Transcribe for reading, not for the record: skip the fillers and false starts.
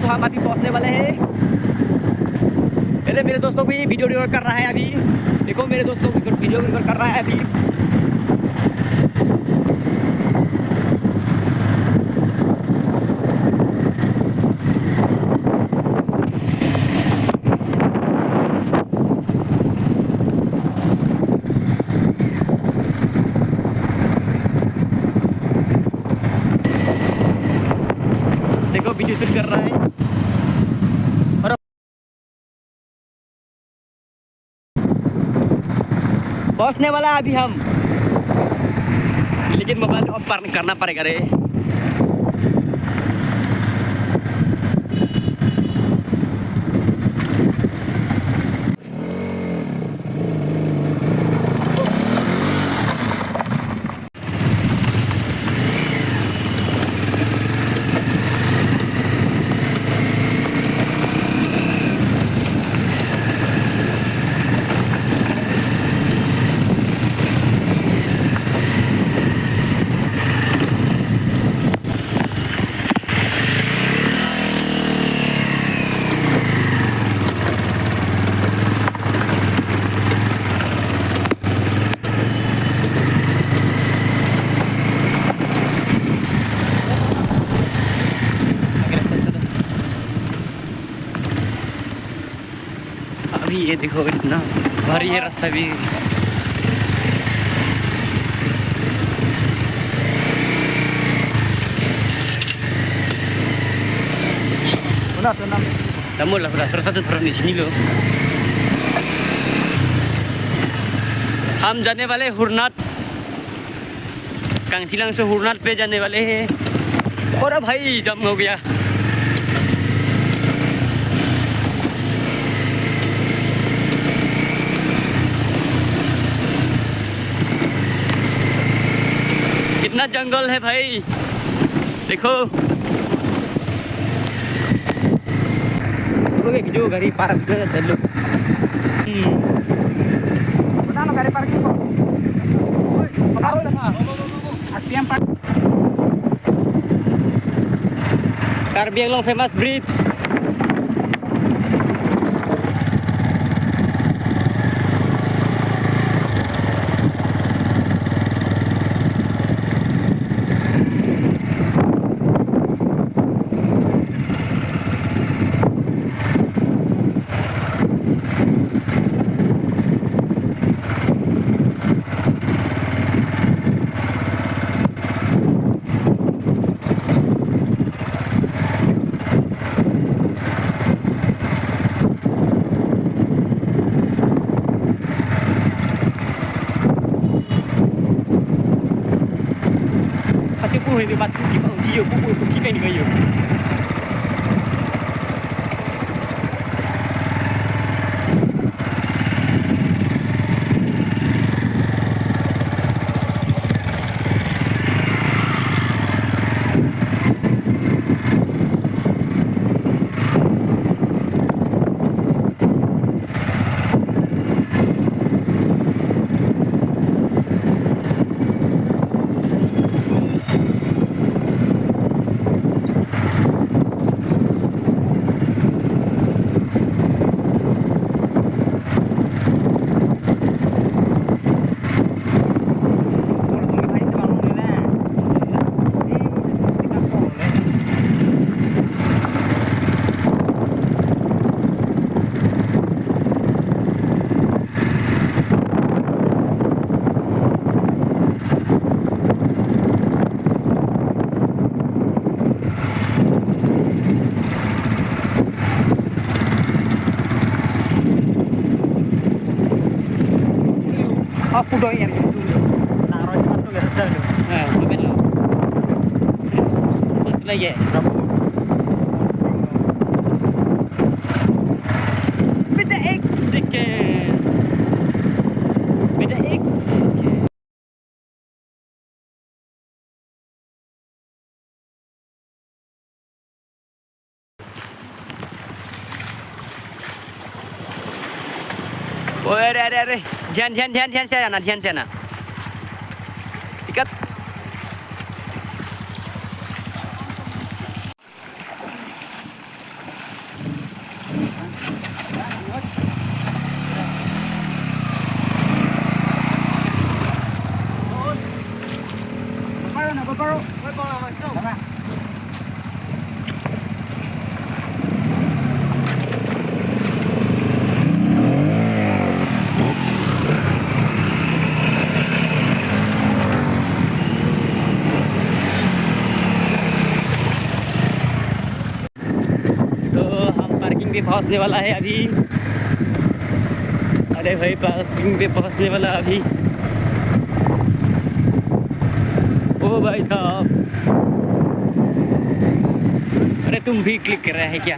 तो हम अभी पहुंचने वाले हैं। मेरे दोस्तों को भी वीडियो रिकॉर्ड कर रहा है अभी। देखो मेरे दोस्तों को वीडियो रिकॉर्ड कर रहा है अभी। देखो वीडियो शूट कर रहा है और पहुंचने वाला अभी हम, लेकिन मोबाइल ऑफ करना पड़ेगा रे। अभी ये देखो इतना भारी है रास्ता भी। Tamu lah, sudah satu turun di sini loh. हम जाने वाले हुरनाथ, कांगचिलांग से हुरनाथ पे जाने वाले हैं। और भाई जम हो गया। कितना जंगल है भाई, देखो। जो गाड़ी पार्क चलो, गाड़ी parking Karbi Anglong famous bridge. Di batu di bawah dia pukul kita ni kayu. Aku doyan itu. Naruh sepatu enggak sedar tuh. Nah, betul loh. Terus lagi. Beda eksiken. Beda eksiken. Oh, ada. ध्यान से आना, ध्यान से आना। इकत। पे पहुंचने वाला है अभी। अरे भाई पार्किंग पे पहुंचने वाला अभी। ओ भाई साहब, अरे तुम भी क्लिक कर रहे हैं क्या?